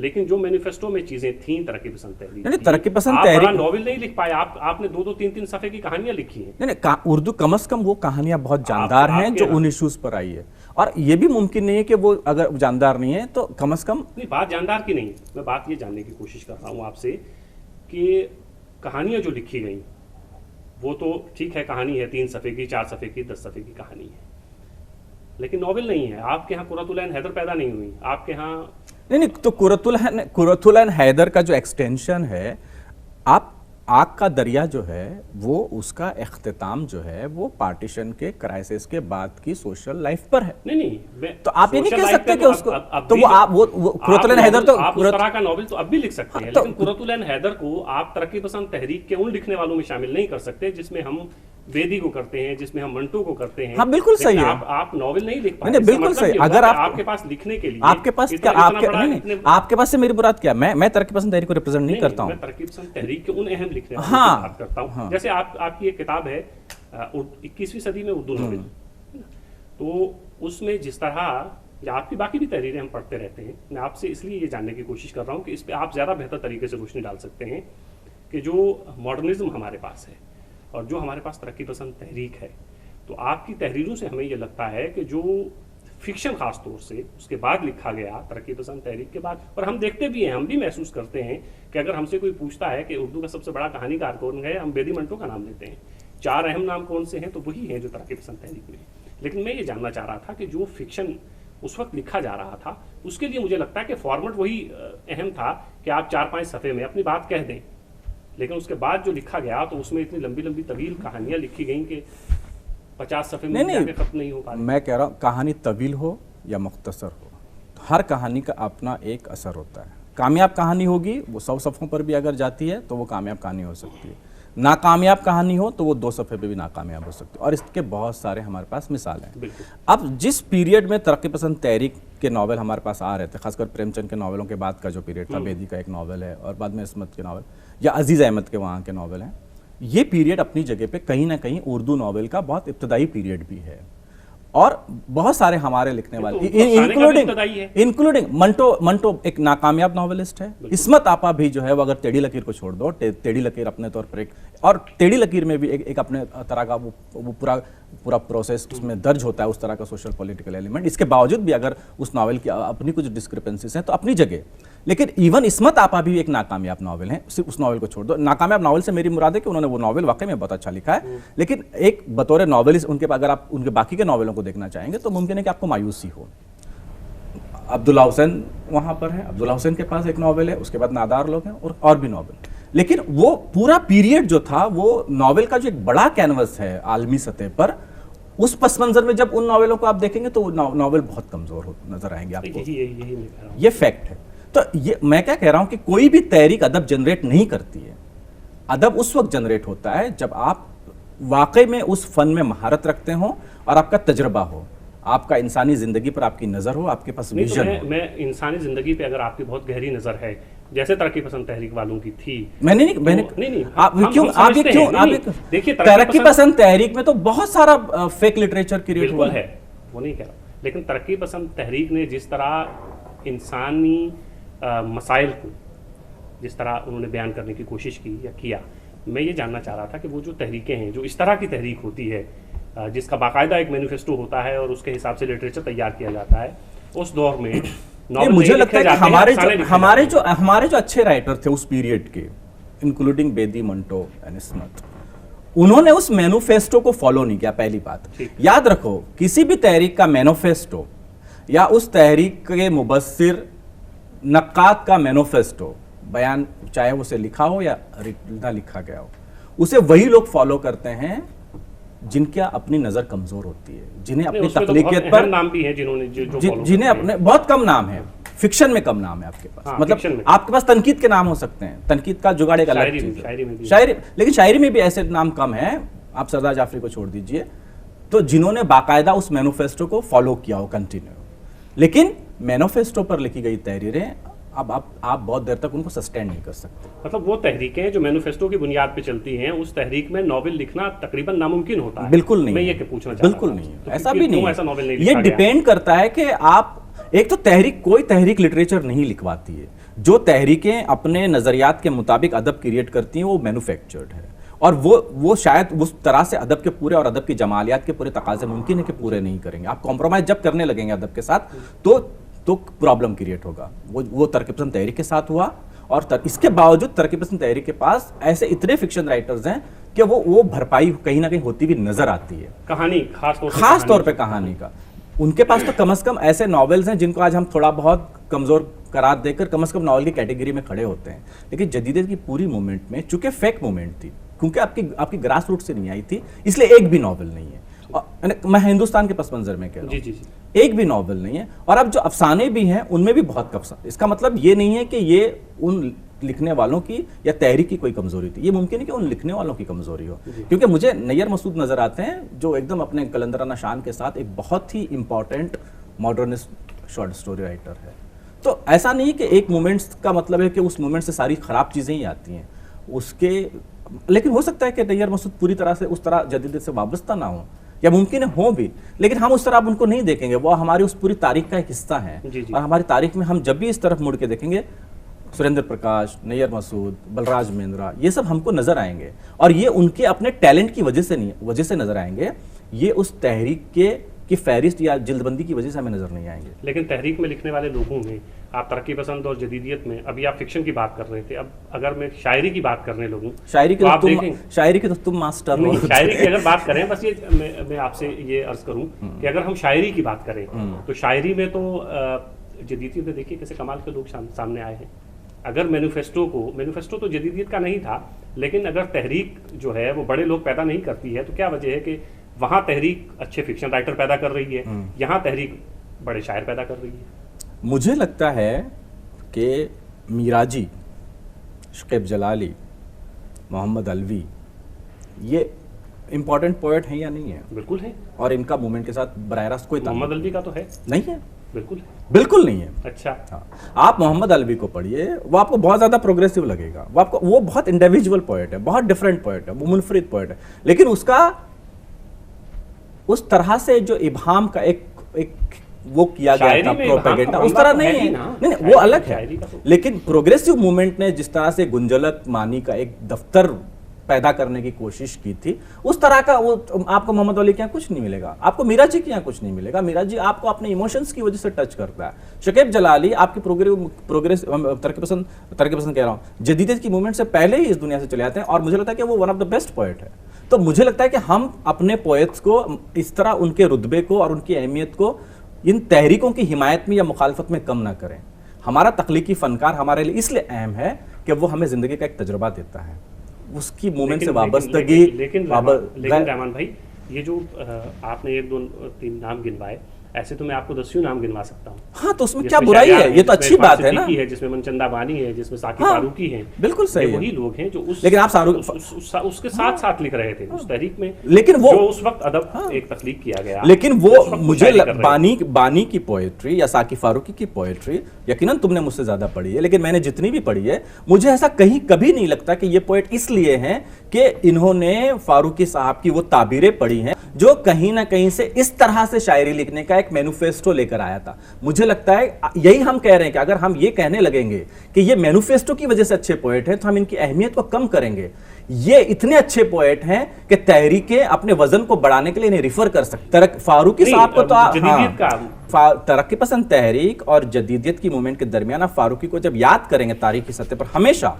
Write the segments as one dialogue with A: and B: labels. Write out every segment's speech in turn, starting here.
A: لیکن جو مینیفیسٹو میں چیزیں تھیں ترقی پسند تحریک
B: نہیں
A: کی،
B: ترقی پسند
A: آپ
B: تحریک
A: بڑا ناول نہیں لکھ پائے، آپ نے 2-3 صفحے کی کہانیاں لکھی ہیں.
B: نہیں اردو کم از کم وہ کہانیاں بہت جاندار ہیں جو ان ایشوز پر آئی ہے، اور یہ بھی ممکن نہیں ہے کہ وہ اگر جاندار نہیں ہے تو کم از کم
A: نہیں، بات جاندار کی نہیں، میں بات یہ جاننے کی کوشش کر رہا ہوں آپ سے کہ کہانیاں جو لکھی گئیں وہ تو ٹھیک ہے، کہانی ہے 3 صفحے کی، 4 صفحے کی، 10 صفحے کی کہانی ہے، لیکن ناول نہیں ہے. آپ کے ہاں قرۃ العین حیدر پیدا نہیں ہوئی، آپ کے ہاں
B: نہیں تو قرۃ العین حیدر کا جو ایکسٹینشن ہے، آپ آگ کا دریا جو ہے وہ اس کا اختتام جو ہے وہ پارٹیشن کے کرائسس کے بعد کی سوشل لائف پر ہے.
A: نہیں
B: تو آپ یہ نہیں کہہ سکتے کہ اس کو تو وہ قرۃ العین حیدر تو
A: آپ اس طرح کا ناول تو اب بھی لکھ سکتے ہیں، لیکن قرۃ العین حیدر کو آپ ترقی پسند تحریک کے ان لکھنے والوں میں شامل نہیں کر سکتے جس میں ہم بیدی کو کرتے ہیں، جس میں ہم منٹو کو کرتے ہیں.
B: ہاں بالکل صحیح ہے،
A: آپ ناول نہیں لکھ پائے.
B: نہیں بالکل صحیح. اگر آپ
A: کے پاس لکھنے کے لیے
B: آپ کے پاس کیا آپ کے پاس سے میری مراد کیا، میں ترقی پسند تحریک کو ریپرزینٹ نہیں کرتا ہوں،
A: میں ترقی پسند تحریک کے ان اہم لکھنے والوں کی بات کرتا ہوں. جیسے آپ کی ایک کتاب ہے 21ویں صدی میں اردو ناول، تو اس میں جس طرح یا آپ کی باقی بھی تحریریں ہم پڑھتے رہتے ہیں، میں آپ سے اس لیے یہ جاننے کی کوشش کر رہا ہوں کہ اس پہ آپ زیادہ بہتر طریقے سے روشنی ڈال سکتے ہیں کہ جو ماڈرنزم ہمارے پاس ہے اور جو ہمارے پاس ترقی پسند تحریک ہے، تو آپ کی تحریروں سے ہمیں یہ لگتا ہے کہ جو فکشن خاص طور سے اس کے بعد لکھا گیا ترقی پسند تحریک کے بعد، اور ہم دیکھتے بھی ہیں، ہم بھی محسوس کرتے ہیں کہ اگر ہم سے کوئی پوچھتا ہے کہ اردو کا سب سے بڑا کہانی کار کون ہے، ہم بیدی منٹو کا نام لیتے ہیں. 4 اہم نام کون سے ہیں، تو وہی ہیں جو ترقی پسند تحریک میں. لیکن میں یہ جاننا چاہ رہا تھا کہ جو فکشن اس وقت لکھا جا رہا تھا اس کے لیے مجھے لگتا ہے کہ فارمیٹ وہی اہم تھا کہ آپ 4-5 صفحے میں اپنی بات کہہ دیں، لیکن اس کے بعد جو لکھا گیا تو اس میں اتنی لمبی لمبی طویل کہانیاں لکھی گئیں کہ 50 صفحے میں ختم نہیں ہو پا رہی.
B: میں کہہ رہا ہوں کہانی طویل ہو یا مختصر ہو، ہر کہانی کا اپنا ایک اثر ہوتا ہے. کامیاب کہانی ہوگی وہ 100 صفحوں پر بھی اگر جاتی ہے تو وہ کامیاب کہانی ہو سکتی ہے، ناکامیاب کہانی ہو تو وہ 2 صفحے پہ بھی ناکامیاب ہو سکتی ہے، اور اس کے بہت سارے ہمارے پاس مثال ہیں. اب جس پیریڈ میں ترقی پسند تحریک کے ناول ہمارے پاس آ رہے تھے، خاص کر پریم چند کے ناولوں کے بعد کا جو پیریڈ تھا، بیدی کا ایک ناول ہے اور بعد میں عصمت کے ناول یا عزیز احمد کے وہاں کے ناول ہیں، یہ پیریڈ اپنی جگہ پہ کہیں نہ کہیں اردو ناول کا بہت ابتدائی پیریڈ بھی ہے. اور بہت سارے ہمارے لکھنے والے انکلوڈنگ منٹو ایک ناکامیاب ناولسٹ ہے. عصمت آپا بھی جو ہے وہ اگر ٹیڑھی لکیر کو چھوڑ دو، ٹیڑھی لکیر اپنے طور پر ایک، اور ٹیڑھی لکیر میں بھی ایک اپنے طرح کا وہ پورا پروسیس اس میں درج ہوتا ہے، اس طرح کا سوشل پولیٹیکل ایلیمنٹ. اس کے باوجود بھی اگر اس ناول کی اپنی کچھ ڈسکرپنسیز ہیں تو اپنی جگہ، لیکن ایون عصمت آپا بھی ایک ناکامیاب ناول ہے. صرف اس ناول کو چھوڑ دو. ناکامیاب ناول سے میری مراد ہے کہ انہوں نے وہ ناول واقعی میں بہت اچھا لکھا ہے، لیکن ایک بطور ناولسٹ ان کے اگر آپ ان کے باقی کے ناولوں کو دیکھنا چاہیں گے تو ممکن ہے کہ آپ کو مایوسی ہو. عبداللہ حسین وہاں پر ہے، عبداللہ حسین کے پاس ایک ناول ہے، اس کے بعد نادار لوگ ہیں اور بھی ناول. لیکن وہ پورا پیریڈ جو تھا وہ ناول کا جو ایک بڑا کینوس ہے عالمی سطح پر، اس پس منظر میں جب ان ناولوں کو آپ دیکھیں گے تو وہ ناول بہت کمزور نظر آئیں گے آپ کو. یہ فیکٹ ہے. تو یہ میں کیا کہہ رہا ہوں کہ کوئی بھی تحریک ادب جنریٹ نہیں کرتی ہے. ادب اس وقت جنریٹ ہوتا ہے جب آپ واقعی میں اس فن میں مہارت رکھتے ہوں اور آپ کا تجربہ ہو، آپ کا انسانی زندگی پر آپ کی نظر ہو، آپ کے پاس ویژن ہو.
A: میں انسانی زندگی پہ اگر آپ کی بہت گہری نظر ہے جیسے ترقی پسند تحریک والوں کی تھی،
B: ترقی پسند تحریک میں تو بہت سارا فیک لٹریچر کریٹ ہوا
A: ہے، وہ نہیں کہہ رہا، لیکن ترقی پسند تحریک نے جس طرح انسانی مسائل کو جس طرح انہوں نے بیان کرنے کی کوشش کی یا کیا، میں یہ جاننا چاہ رہا تھا کہ وہ جو تحریکیں ہیں، جو اس طرح کی تحریک ہوتی ہے جس کا باقاعدہ ایک مینیفیسٹو ہوتا ہے اور اس کے حساب سے لٹریچر تیار کیا جاتا ہے، اس دور میں
B: مجھے لگتا ہے کہ ہمارے جو اچھے رائٹر تھے اس پیریڈ کے، انکلوڈنگ بیدی، منٹو اینڈ عصمت، انہوں نے اس مینوفیسٹو کو فالو نہیں کیا. پہلی بات یاد رکھو، کسی بھی تحریک کا مینوفیسٹو یا اس تحریک کے مبصر نقاد کا مینوفیسٹو، بیان چاہے اسے لکھا ہو یا نہ لکھا گیا ہو، اسے وہی لوگ فالو کرتے ہیں جن کی اپنی نظر کمزور ہوتی ہے، جنہیں اپنی تخلیقیت پر
A: نام بھی ہیں
B: جنہیں اپنے بہت کم نام ہے. فکشن میں کم نام ہے آپ کے پاس، مطلب آپ کے پاس تنقید کے نام ہو سکتے ہیں، تنقید کا جگاڑ ایک الگ چیز ہے. شاعری، لیکن شاعری میں بھی ایسے نام کم ہیں، آپ سردار جعفری کو چھوڑ دیجئے، تو جنہوں نے باقاعدہ اس مینوفیسٹو کو فالو کیا ہو کنٹینیو. لیکن مینوفیسٹو پر لکھی گئی تحریریں اب آپ بہت دیر تک ان کو سسٹین نہیں کر سکتے.
A: مطلب وہ تحریکیں جو مینوفیسٹو کی بنیاد پہ چلتی ہیں، اس تحریک میں ناول لکھنا تقریباً ناممکن ہوتا ہے.
B: بالکل نہیں،
A: میں یہ پوچھنا چاہتا ہوں،
B: بالکل نہیں، ایسا بھی نہیں. یہ ڈیپینڈ کرتا ہے کہ آپ ایک تو تحریک، کوئی تحریک لٹریچر نہیں لکھواتی ہے. جو تحریکیں اپنے نظریات کے مطابق ادب کریٹ کرتی ہیں وہ مینوفیکچرڈ ہے، اور وہ شاید اس طرح سے ادب کے پورے اور ادب کی جمالیات کے پورے تقاضے ممکن ہے کہ پورے نہیں کریں گے. آپ کمپرومائز جب کرنے لگیں گے ادب کے ساتھ تو پرابلم کریٹ ہوگا. وہ ترقی پسند تحریک کے ساتھ ہوا، اور اس کے باوجود ترقی پسند تحریک کے پاس ایسے اتنے فکشن رائٹرز ہیں کہ وہ بھرپائی کہیں نہ کہیں ہوتی ہوئی نظر آتی ہے.
A: کہانی
B: خاص طور پہ کہانی کا ان کے پاس تو کم از کم ایسے ناولز ہیں جن کو آج ہم تھوڑا بہت کمزور قرار دے کر کم از کم ناول کی کیٹیگری میں کھڑے ہوتے ہیں. لیکن جدیدیت کی پوری موومنٹ میں چونکہ فیک موومنٹ تھی، کیونکہ آپ کی گراس روٹ سے نہیں آئی تھی، اس لیے ایک بھی ناول نہیں ہے. میں ہندوستان کے پس منظر میں کہہ رہا ہوں، ایک بھی ناول نہیں ہے. اور اب جو افسانے بھی ہیں ان میں بھی بہت کم. اس کا مطلب یہ نہیں ہے کہ یہ ان لکھنے والوں کی یا تحریک کی کوئی کمزوری تھی، یہ ممکن ہے کہ ان لکھنے والوں کی کمزوری ہو. کیونکہ مجھے نیر مسعود نظر آتے ہیں جو ایک دم اپنے قلندرانہ شان کے ساتھ ایک بہت ہی important modernist short story writer ہے. تو ایسا نہیں کہ ایک مومنٹس کا مطلب ہے کہ اس مومنٹ سے ساری خراب چیزیں ہی آتی ہیں اس کے. لیکن ہو سکتا ہے کہ نیر مسعود پوری طرح سے اس طرح جدیدیت سے وابستہ نہ ہوں، یا ممکن ہے ہوں بھی، لیکن ہم اس طرح اب ان کو نہیں دیکھیں گے. وہ ہماری اس پوری تاریخ کا ایک حصہ ہیں. اور ہماری تاریخ میں ہم جب بھی اس طرف مڑ کے دیکھیں گے سریندر پرکاش، نیر مسعود، بلراج مہندرا، یہ سب ہم کو نظر آئیں گے. اور یہ ان کے اپنے ٹیلنٹ کی وجہ سے نظر آئیں گے. یہ اس تحریک کی فہرست یا جلد بندی کی وجہ سے ہمیں نظر نہیں آئیں گے.
A: لیکن تحریک میں لکھنے والے لوگوں میں آپ ترقی پسند اور جدیدیت میں، ابھی آپ فکشن کی بات کر رہے تھے، اب اگر میں شاعری کی بات کرنے لگوں،
B: شاعری کی تو تم ماسٹر ہو.
A: شاعری کی اگر بات کریں، بس یہ میں آپ سے یہ عرض کروں کہ اگر ہم شاعری کی بات کریں تو شاعری میں تو جدیدیت میں دیکھیے کیسے کمال کے لوگ سامنے آئے ہیں. اگر مینیفیسٹو تو جدیدیت کا نہیں تھا، لیکن اگر تحریک جو ہے وہ بڑے لوگ پیدا نہیں کرتی ہے تو کیا وجہ ہے کہ وہاں تحریک اچھے فکشن رائٹر پیدا کر رہی ہے، یہاں تحریک بڑے شاعر پیدا کر رہی ہے.
B: مجھے لگتا ہے کہ میراجی، شکیب جلالی، محمد علوی یہ امپورٹنٹ پوئٹ ہیں یا نہیں ہیں؟
A: بالکل ہے. اور
B: ان کا موومنٹ کے ساتھ براہ راست کوئی
A: محمد علوی کا تو ہے
B: نہیں ہے؟
A: بالکل
B: نہیں ہے.
A: اچھا،
B: آپ محمد علوی کو پڑھیے، وہ آپ کو بہت زیادہ پروگریسو لگے گا. وہ بہت انڈیویجول پوئٹ ہے، بہت ڈفرینٹ پوئٹ ہے، وہ منفرد پوئٹ ہے. لیکن اس کا اس طرح سے جو ابہام کا ایک وہ کیا گیا تھا پروپیگنڈا، اس طرح نہیں ہے. نہیں، وہ الگ ہے. لیکن پروگریسو موومنٹ نے جس طرح سے گنجلت معنی کا ایک دفتر پیدا کرنے کی کوشش کی تھی، اس طرح کا وہ آپ کو محمد علی کے یہاں کچھ نہیں ملے گا، آپ کو میراجی کے یہاں کچھ نہیں ملے گا. میراجی آپ کو اپنے ایموشنز کی وجہ سے ٹچ کرتا ہے. شکیب جلالی آپ کی پروگریس ترقی پسند کہہ رہا ہوں، جدیدیت کی موومنٹ سے پہلے ہی اس دنیا سے چلے آتے ہیں، اور مجھے لگتا ہے کہ وہ one of the best poet ہے. تو مجھے لگتا ہے کہ ہم اپنے پوئٹس کو اس طرح ان کے رتبے کو اور ان کی اہمیت کو ان تحریکوں کی حمایت میں یا مخالفت میں کم نہ کریں. ہمارا تخلیقی فنکار ہمارے لیے اس لیے اہم ہے کہ وہ ہمیں زندگی کا ایک تجربہ دیتا ہے، اس کی مومنٹ سے وابستگی.
A: لیکن رحمان بھائی، یہ جو آپ نے 1 2 3 نام گنوائے، ایسے تو میں آپ کو 10 نام گنوا سکتا ہوں.
B: ہاں، تو اس میں کیا برائی ہے؟ یہ تو اچھی بات ہے نا.
A: جس میں منچندہ بانی ہے، جس میں ثاقب فاروقی ہیں. بالکل صحیح. وہی لوگ ہیں جو
B: لیکن آپ
A: اس کے ساتھ لکھ رہے تھے اس تحریک میں،
B: لیکن وہ
A: اس وقت ادب ایک تخلیق کیا گیا.
B: لیکن وہ مجھے بانی کی پوئٹری یا ثاقب فاروقی کی پوئٹری، یقیناً تم نے مجھ سے زیادہ پڑھی ہے، لیکن میں نے جتنی بھی پڑھی ہے مجھے ایسا کبھی نہیں لگتا کہ یہ پوئٹ اس لیے ہیں کہ انہوں نے فاروقی صاحب کی وہ تعبیریں پڑھی ہیں جو کہیں نہ کہیں سے اس طرح سے شاعری لکھنے کا ایک مینوفیسٹو لے کر آیا تھا. مجھے لگتا ہے یہی ہم کہہ رہے ہیں کہ اگر ہم یہ کہنے لگیں گے کہ یہ مینوفیسٹو کی وجہ سے اچھے پوئٹ ہیں تو ہم ان کی اہمیت کو کم کریں گے. یہ اتنے اچھے پوئٹ ہیں کہ تحریکیں اپنے وزن کو بڑھانے کے لیے انہیں ریفر کر سکتے. فاروقی صاحب کو تو ترقی پسند تحریک اور جدیدیت کی موومنٹ کے درمیان آپ فاروقی کو جب یاد کریں گے تاریخی سطح پر ہمیشہ،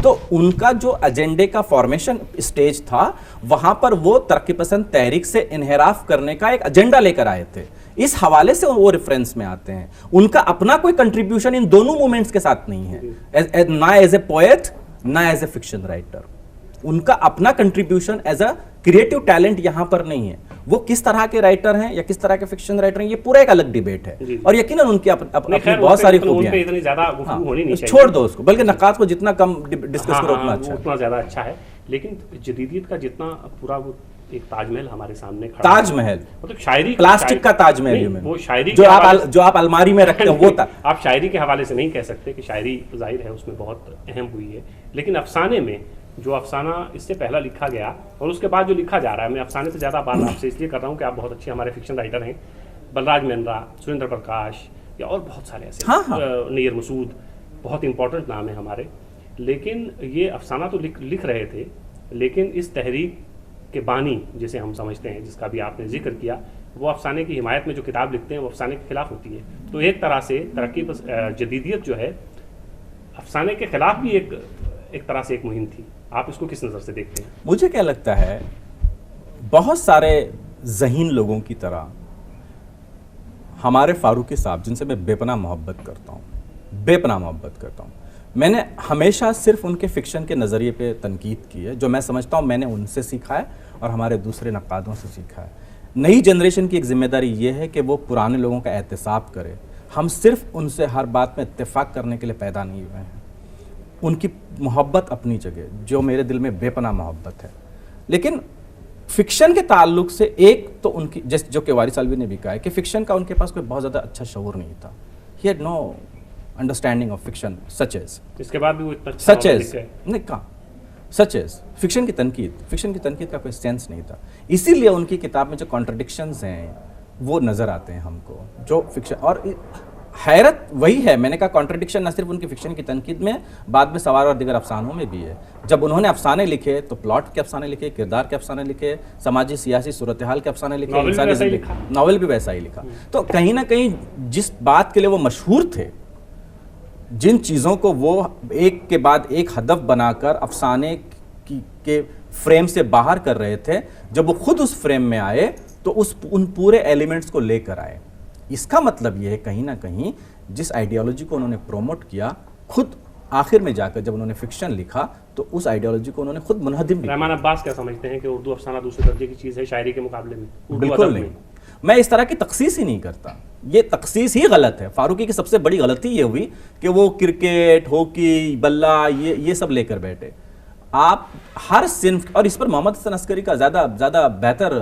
B: تو ان کا جو ایجنڈے کا فارمیشن اسٹیج تھا وہاں پر وہ ترقی پسند تحریک سے انحراف کرنے کا ایک ایجنڈا لے کر آئے تھے. اس حوالے سے وہ ریفرنس میں آتے ہیں. ان کا اپنا کوئی کنٹریبیوشن ان دونوں موومنٹس کے ساتھ نہیں ہے، نہ ایز اے پوئٹ نہ ایز اے فکشن رائٹر. ان کا اپنا contribution as a creative talent یہاں پر نہیں ہے. وہ کس طرح کے رائٹر ہیں یا کس طرح کے فکشن رائٹر ہیں، یہ پورا ایک الگ ڈیبیٹ ہے. اور یقیناً ان کی اپنی بہت ساری خوبیاں ہیں. چھوڑ دو اس کو، بلکہ نقاد کو جتنا کم ڈسکس کرو اتنا
A: زیادہ اچھا ہے. لیکن جدیدیت کا جتنا پورا وہ ایک تاج محل ہمارے سامنے کھڑا،
B: تاج محل
A: مطلب شاعری
B: پلاسٹک کا تاج محل،
A: وہ شاعری
B: جو آپ الماری میں رکھتے ہیں وہ
A: آپ شاعری کے حوالے سے نہیں کہہ سکتے کہ شاعری ظاہر ہے اس میں بہت اہم ہوئی ہے. لیکن افسانے میں جو افسانہ اس سے پہلا لکھا گیا اور اس کے بعد جو لکھا جا رہا ہے، میں افسانے سے زیادہ بات آپ سے اس لیے کر رہا ہوں کہ آپ بہت اچھے ہمارے فکشن رائٹر ہیں. بلراج مہندرا، سریندر پرکاش، یا اور بہت سارے ایسے
B: ہاں ہاں
A: نیر مسعود بہت امپورٹنٹ نام ہے ہمارے. لیکن یہ افسانہ تو لکھ رہے تھے، لیکن اس تحریک کے بانی جسے ہم سمجھتے ہیں، جس کا بھی آپ نے ذکر کیا، وہ افسانے کی حمایت میں جو کتاب لکھتے ہیں وہ افسانے کے خلاف ہوتی ہے. تو ایک طرح سے ترقی جدیدیت جو ہے افسانے کے خلاف بھی ایک طرح سے ایک مہم تھی. آپ اس کو کس نظر سے دیکھتے ہیں؟
B: مجھے کیا لگتا ہے، بہت سارے ذہین لوگوں کی طرح ہمارے فاروقی صاحب، جن سے میں بے پناہ محبت کرتا ہوں، میں نے ہمیشہ صرف ان کے فکشن کے نظریے پہ تنقید کی ہے. جو میں سمجھتا ہوں میں نے ان سے سیکھا ہے اور ہمارے دوسرے نقادوں سے سیکھا ہے. نئی جنریشن کی ایک ذمہ داری یہ ہے کہ وہ پرانے لوگوں کا احتساب کرے. ہم صرف ان سے ہر بات میں اتفاق کرنے کے لیے پیدا نہیں ہوئے ہیں. ان کی محبت اپنی جگہ، جو میرے دل میں بے پناہ محبت ہے. لیکن فکشن کے تعلق سے ایک تو ان کی، جو کہ وارث علوی نے بھی کہا ہے کہ فکشن کا ان کے پاس کوئی بہت زیادہ اچھا شعور نہیں تھا. He had no understanding of fiction such as,
A: اس کے بعد بھی وہ اتنا اچھا
B: سچ ایز نہیں کہا، سچ ایز فکشن کی تنقید کا کوئی سینس نہیں تھا. اسی لیے ان کی کتاب میں جو کانٹرڈکشنز ہیں وہ نظر آتے ہیں ہم کو. جو فکشن، اور حیرت وہی ہے، میں نے کہا کانٹرڈکشن نہ صرف ان کی فکشن کی تنقید میں، بعد میں سوار اور دیگر افسانوں میں بھی ہے. جب انہوں نے افسانے لکھے تو پلاٹ کے افسانے لکھے، کردار کے افسانے لکھے، سماجی سیاسی صورتحال کے افسانے لکھے، انسانی زندگی، ناول بھی ویسا ہی لکھا. تو کہیں نہ کہیں جس بات کے لیے وہ مشہور تھے، جن چیزوں کو وہ ایک کے بعد ایک ہدف بنا کر افسانے کے فریم سے باہر کر رہے تھے، جب وہ خود اس فریم میں آئے تو ان پورے ایلیمنٹس کو لے کر آئے. اس کا مطلب یہ ہے کہیں نہ کہیں جس آئیڈیالوجی کو انہوں نے پروموٹ کیا، خود آخر میں جا کر جب انہوں نے فکشن لکھا تو اس آئیڈیالوجی کو انہوں نے خود منہدم بھی.
A: رحمان عباس کیا سمجھتے ہیں کہ اردو افسانہ دوسرے درجے کی چیز ہے شاعری کے مقابلے میں؟
B: بالکل نہیں، میں اس طرح کی تخصیص ہی نہیں کرتا. یہ تخصیص ہی غلط ہے. فاروقی کی سب سے بڑی غلطی یہ ہوئی کہ وہ کرکٹ، ہاکی، بلہ یہ سب لے کر بیٹھے. آپ ہر صنف، اور اس پر محمد حسن عسکری کا زیادہ بہتر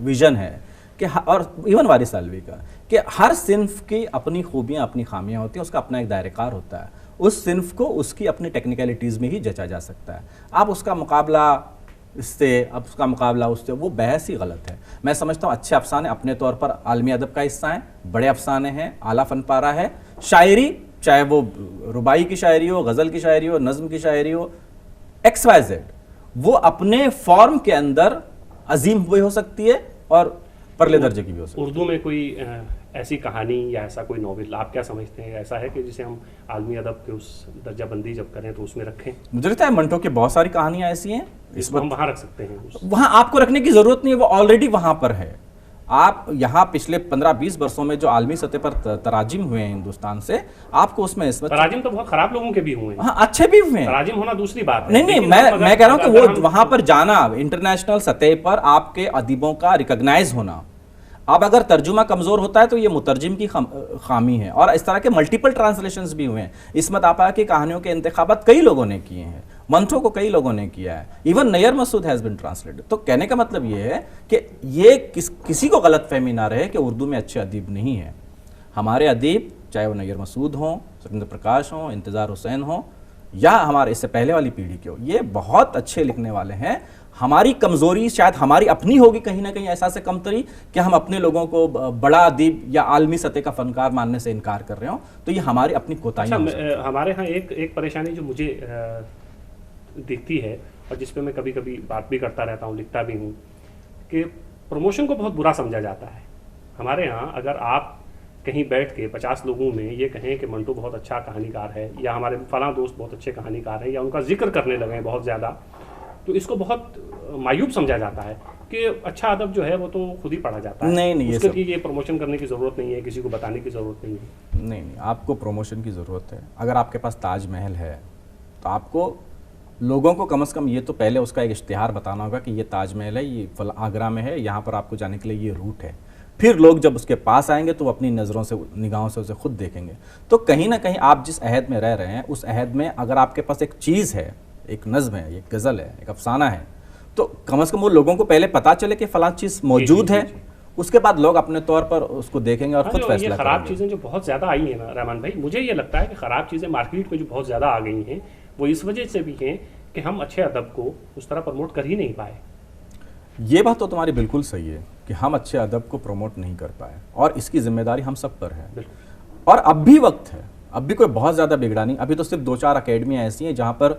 B: ویژن ہے کہ، اور ایون وارث علوی کا، کہ ہر صنف کی اپنی خوبیاں اپنی خامیاں ہوتی ہیں، اس کا اپنا ایک دائرہ کار ہوتا ہے. اس صنف کو اس کی اپنی ٹیکنیکلٹیز میں ہی جچا جا سکتا ہے. آپ اس کا مقابلہ اس سے، وہ بحث ہی غلط ہے. میں سمجھتا ہوں اچھے افسانے اپنے طور پر عالمی ادب کا حصہ ہیں، بڑے افسانے ہیں، اعلیٰ فن پارہ ہے. شاعری، چاہے وہ ربائی کی شاعری ہو، غزل کی شاعری ہو، نظم کی شاعری ہو، XYZ، وہ اپنے فارم کے اندر عظیم ہوئی ہو سکتی ہے اور پرلے درجے کی بھی ہو سکتی ہے.
A: اردو میں کوئی ایسی کہانی یا ایسا کوئی ناول آپ کیا سمجھتے ہیں ایسا ہے کہ جسے ہم عالمی ادب کے اس درجہ بندی جب کریں تو اس میں رکھیں؟
B: مجھے لگتا ہے منٹو کی بہت ساری کہانیاں ایسی ہیں
A: اس کو ہم وہاں رکھ سکتے ہیں.
B: وہاں آپ کو رکھنے کی ضرورت نہیں ہے، وہ آلریڈی وہاں پر ہے. آپ یہاں پچھلے 15-20 برسوں میں جو عالمی سطح پر تراجم ہوئے ہیں ہندوستان سے، آپ کو اس میں
A: تراجم تو بہت خراب لوگوں کے بھی ہوئے ہیں.
B: ہاں، اچھے بھی ہوئے ہیں.
A: تراجم ہونا دوسری بات ہے.
B: نہیں، میں کہہ رہا ہوں کہ وہ وہاں پر جانا، انٹرنیشنل سطح پر آپ کے ادیبوں کا ریکگنائز ہونا. اب اگر ترجمہ کمزور ہوتا ہے تو یہ مترجم کی خامی ہے. اور اس طرح کے ملٹیپل ٹرانسلیشنز بھی ہوئے ہیں. عصمت آپا کی کہانیوں کے انتخابات کئی لوگوں نے کیے ہیں، منٹو کو کئی لوگوں نے کیا ہے، even Nayyar Masood has been translated. تو کہنے کا مطلب یہ ہے کہ یہ کسی کو غلط فہمی نہ رہے کہ اردو میں اچھے ادیب نہیں ہیں. ہمارے ادیب، چاہے وہ نیر مسعود ہوں، ستیندر پرکاش ہوں، انتظار حسین ہوں، یا ہمارے اس سے پہلے والی پیڑھی کے ہو، یہ بہت اچھے لکھنے والے ہیں. ہماری کمزوری شاید ہماری اپنی ہوگی کہیں نہ کہیں احساس کمتری، کہ ہم اپنے لوگوں کو بڑا ادیب یا عالمی سطح کا فنکار ماننے سے انکار کر رہے ہوں. تو یہ ہماری اپنی کوتاہیاں.
A: ہمارے ہاں ایک پریشانی جو مجھے دکھتی ہے اور جس پہ میں کبھی کبھی بات بھی کرتا رہتا ہوں، لکھتا بھی ہوں، کہ پروموشن کو بہت برا سمجھا جاتا ہے. ہمارے ہاں اگر آپ کہیں بیٹھ کے 50 لوگوں میں یہ کہیں کہ منٹو بہت اچھا کہانی کار ہے، یا ہمارے فلاں دوست بہت اچھے کہانی کار ہیں، یا ان کا ذکر کرنے لگیں بہت زیادہ، تو اس کو بہت معیوب سمجھا جاتا ہے کہ اچھا ادب جو ہے وہ تو خود ہی پڑھا جاتا ہے.
B: نہیں،
A: اس کے لیے یہ پروموشن کرنے کی ضرورت نہیں ہے، کسی کو بتانے کی ضرورت نہیں ہے.
B: نہیں، آپ کو پروموشن کی ضرورت ہے. اگر آپ کے پاس تاج محل ہے تو آپ کو لوگوں کو کم از کم یہ تو پہلے اس کا ایک اشتہار بتانا ہوگا کہ یہ تاج محل ہے، یہ آگرہ میں ہے، یہاں پر آپ کو جانے کے لیے یہ روٹ ہے. پھر لوگ جب اس کے پاس آئیں گے تو وہ اپنی نظروں سے، نگاہوں سے اسے خود دیکھیں گے. تو کہیں نہ کہیں آپ جس عہد میں رہ رہے ہیں، اس عہد میں اگر آپ کے پاس ایک چیز ہے، ایک نظم ہے، ایک غزل ہے، ایک افسانہ ہے، تو کم از کم وہ لوگوں کو پہلے پتہ چلے کہ فلاں چیز موجود ہے. اس کے بعد لوگ اپنے طور پر اس کو دیکھیں گے اور خود فیصلہ کریں گے.
A: خراب چیزیں جو بہت زیادہ آئی ہیں نا رحمان بھائی، مجھے یہ لگتا ہے کہ خراب چیزیں مارکیٹ میں جو بہت زیادہ آ گئی ہیں وہ اس وجہ سے بھی ہیں کہ ہم اچھے ادب کو اس طرح پروموٹ کر ہی نہیں پائے.
B: یہ بات تو تمہاری بالکل صحیح ہے کہ ہم اچھے ادب کو پروموٹ نہیں کر پائے، اور اس کی ذمہ داری ہم سب پر ہے. اور اب بھی وقت ہے, اب بھی کوئی بہت زیادہ بگڑا نہیں. ابھی تو صرف 2-4 اکیڈمیاں ایسی ہیں جہاں پر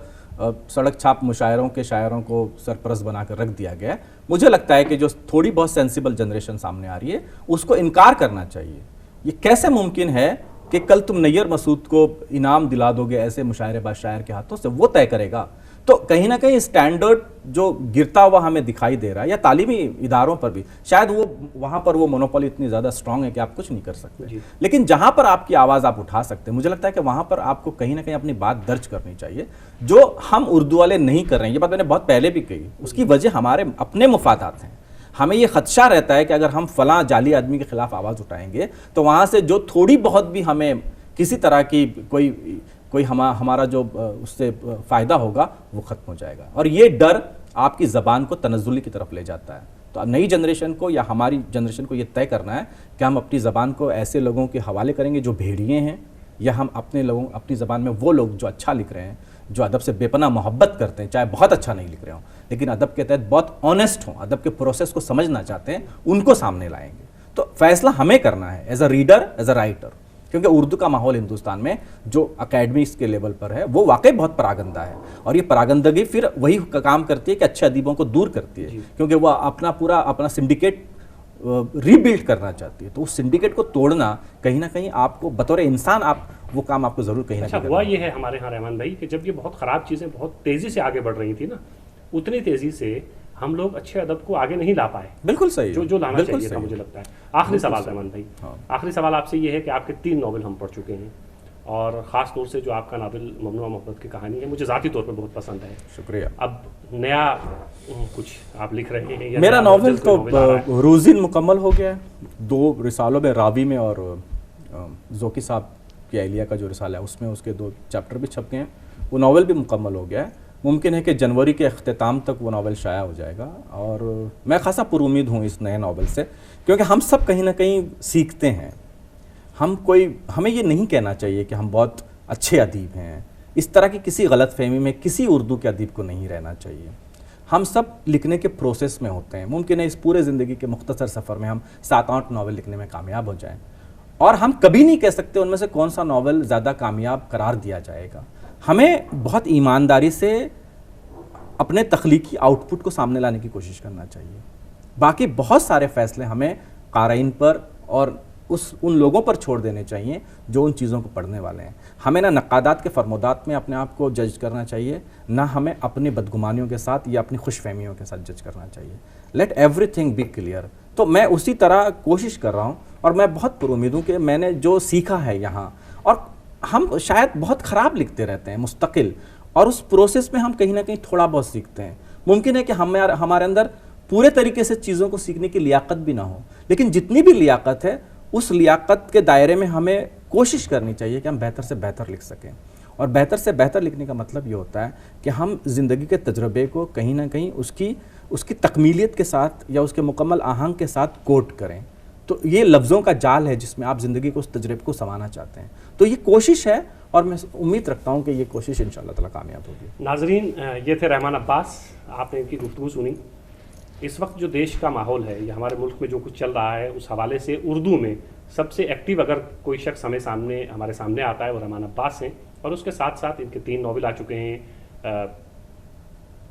B: سڑک چھاپ مشاعروں کے شاعروں کو سرپرست بنا کر رکھ دیا گیا ہے. مجھے لگتا ہے کہ جو تھوڑی بہت سینسیبل جنریشن سامنے آ رہی ہے اس کو انکار کرنا چاہیے. یہ کیسے ممکن ہے کہ کل تم نیر مسعود کو انعام دلا دو گے ایسے مشاعرے باز شاعر کے ہاتھوں سے, وہ طے کرے گا. تو کہیں نہ کہیں اسٹینڈرڈ جو گرتا ہوا ہمیں دکھائی دے رہا ہے, یا تعلیمی اداروں پر بھی شاید وہ وہاں پر وہ مونوپولی اتنی زیادہ اسٹرانگ ہے کہ آپ کچھ نہیں کر سکتے, لیکن جہاں پر آپ کی آواز آپ اٹھا سکتے ہیں, مجھے لگتا ہے کہ وہاں پر آپ کو کہیں نہ کہیں اپنی بات درج کرنی چاہیے, جو ہم اردو والے نہیں کر رہے ہیں. یہ بات میں نے بہت پہلے بھی کہی, اس کی وجہ ہمارے اپنے مفادات ہیں. ہمیں یہ خدشہ رہتا ہے کہ اگر ہم فلاں جعلی آدمی کے خلاف آواز اٹھائیں گے تو وہاں سے جو تھوڑی بہت بھی ہمیں کسی طرح کی کوئی ہمارا جو اس سے فائدہ ہوگا وہ ختم ہو جائے گا. اور یہ ڈر آپ کی زبان کو تنزلی کی طرف لے جاتا ہے. تو نئی جنریشن کو یا ہماری جنریشن کو یہ طے کرنا ہے کہ ہم اپنی زبان کو ایسے لوگوں کے حوالے کریں گے جو بھیڑیے ہیں, یا ہم اپنی زبان میں وہ لوگ جو اچھا لکھ رہے ہیں, جو ادب سے بے پناہ محبت کرتے ہیں, چاہے بہت اچھا نہیں لکھ رہے ہوں لیکن ادب کے تحت بہت آنیسٹ ہوں, ادب کے پروسیس کو سمجھنا چاہتے ہیں, ان کو سامنے لائیں گے. تو فیصلہ ہمیں کرنا ہے as a reader, as a writer, کیونکہ اردو کا ماحول ہندوستان میں جو اکیڈمیز کے لیول پر ہے وہ واقعی بہت پراگندہ ہے, اور یہ پراگندگی پھر وہی کام کرتی ہے کہ اچھے ادیبوں کو دور کرتی ہے, کیونکہ وہ اپنا سنڈیکیٹ ری بلڈ کرنا چاہتی ہے. تو اس سنڈیکیٹ کو توڑنا کہیں نہ کہیں آپ کو بطور انسان وہ کام آپ کو ضرور کہیں نہ کہیں.
A: ہوا یہ ہے ہمارے ہاں رحمان بھائی کہ جب یہ بہت خراب چیزیں بہت تیزی سے آگے بڑھ رہی تھی نا, اتنی تیزی سے ہم لوگ اچھے ادب کو آگے نہیں لا پائے.
B: بالکل صحیح,
A: جو لانا چاہیے تھا مجھے لگتا ہے. آخری سوال رحمان بھائی, آخری سوال آپ سے یہ ہے کہ آپ کے 3 ناول ہم پڑھ چکے ہیں, اور خاص طور سے جو آپ کا ناول ممنوع محبت کی کہانی ہے مجھے ذاتی طور پہ بہت پسند ہے.
B: شکریہ.
A: اب نیا کچھ آپ لکھ رہے ہیں؟
B: میرا ناول تو روزین مکمل ہو گیا ہے, 2 رسالوں میں, راوی میں اور ذوقی صاحب کی اہلیہ کا جو رسالہ ہے اس میں اس کے 2 چیپٹر بھی چھپ گئے ہیں. وہ ناول بھی مکمل ہو گیا ہے. ممکن ہے کہ جنوری کے اختتام تک وہ ناول شائع ہو جائے گا, اور میں خاصا پر امید ہوں اس نئے ناول سے, کیونکہ ہم سب کہیں نہ کہیں سیکھتے ہیں. ہمیں یہ نہیں کہنا چاہیے کہ ہم بہت اچھے ادیب ہیں. اس طرح کی کسی غلط فہمی میں کسی اردو کے ادیب کو نہیں رہنا چاہیے. ہم سب لکھنے کے پروسیس میں ہوتے ہیں. ممکن ہے اس پورے زندگی کے مختصر سفر میں ہم 7-8 ناول لکھنے میں کامیاب ہو جائیں, اور ہم کبھی نہیں کہہ سکتے ان میں سے کون سا ناول زیادہ کامیاب قرار دیا جائے گا. ہمیں بہت ایمانداری سے اپنے تخلیقی آؤٹ پٹ کو سامنے لانے کی کوشش کرنا چاہیے. باقی بہت سارے فیصلے ہمیں قارئین پر اور ان لوگوں پر چھوڑ دینے چاہیے جو ان چیزوں کو پڑھنے والے ہیں. ہمیں نہ نقادات کے فرمودات میں اپنے آپ کو جج کرنا چاہیے, نہ ہمیں اپنی بدگمانیوں کے ساتھ یا اپنی خوش فہمیوں کے ساتھ جج کرنا چاہیے. Let everything be clear. تو میں اسی طرح کوشش کر رہا ہوں, اور میں بہت پر امید ہوں کہ میں نے جو سیکھا ہے یہاں, اور ہم شاید بہت خراب لکھتے رہتے ہیں مستقل, اور اس پروسیس میں ہم کہیں نہ کہیں تھوڑا بہت سیکھتے ہیں. ممکن ہے کہ ہمارے اندر پورے طریقے سے چیزوں کو سیکھنے کی لیاقت بھی نہ ہو, لیکن جتنی بھی لیاقت ہے اس لیاقت کے دائرے میں ہمیں کوشش کرنی چاہیے کہ ہم بہتر سے بہتر لکھ سکیں. اور بہتر سے بہتر لکھنے کا مطلب یہ ہوتا ہے کہ ہم زندگی کے تجربے کو کہیں نہ کہیں اس کی تکمیلیت کے ساتھ یا اس کے مکمل آہنگ کے ساتھ کوٹ کریں. تو یہ لفظوں کا جال ہے جس میں آپ زندگی کو اس تجربے کو سمانا چاہتے ہیں. تو یہ کوشش ہے, اور میں امید رکھتا ہوں کہ یہ کوشش انشاءاللہ تعالی کامیاب ہوگی.
A: ناظرین, یہ تھے رحمان عباس. آپ نے ان کی گفتگو سنی. اس وقت جو دیش کا ماحول ہے یا ہمارے ملک میں جو کچھ چل رہا ہے, اس حوالے سے اردو میں سب سے ایکٹیو اگر کوئی شخص ہمارے سامنے آتا ہے وہ رحمان عباس ہیں. اور اس کے ساتھ ساتھ ان کے 3 ناول آ چکے ہیں.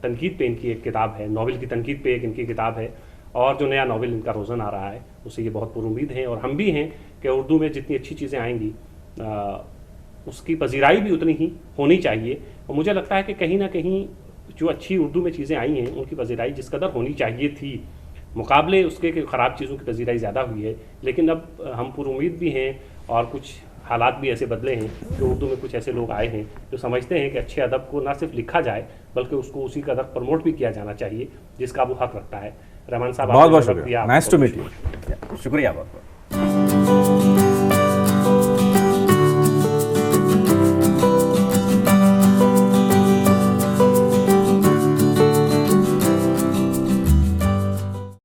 A: تنقید پہ ان کی ایک کتاب ہے, ناول کی تنقید پہ ایک ان کی کتاب ہے, اور جو نیا ناول ان کا روزن آ رہا ہے اس سے یہ بہت پر امید ہیں. اور ہم بھی ہیں کہ اردو میں جتنی اچھی چیزیں آئیں گی اس کی پذیرائی بھی اتنی ہی ہونی چاہیے. اور مجھے لگتا ہے کہ کہیں نہ کہیں جو اچھی اردو میں چیزیں آئی ہیں ان کی پذیرائی جس قدر ہونی چاہیے تھی مقابلے اس کے کہ خراب چیزوں کی پذیرائی زیادہ ہوئی ہے. لیکن اب ہم پر امید بھی ہیں, اور کچھ حالات بھی ایسے بدلے ہیں کہ اردو میں کچھ ایسے لوگ آئے ہیں جو سمجھتے ہیں کہ اچھے ادب کو نہ صرف لکھا جائے بلکہ اس کو اسی قدر پروموٹ بھی کیا جانا چاہیے جس کا وہ حق رکھتا ہے. رحمان صاحب,
B: بہت بہت شکریہ. Nice to meet you. شکریہ بہت بہت.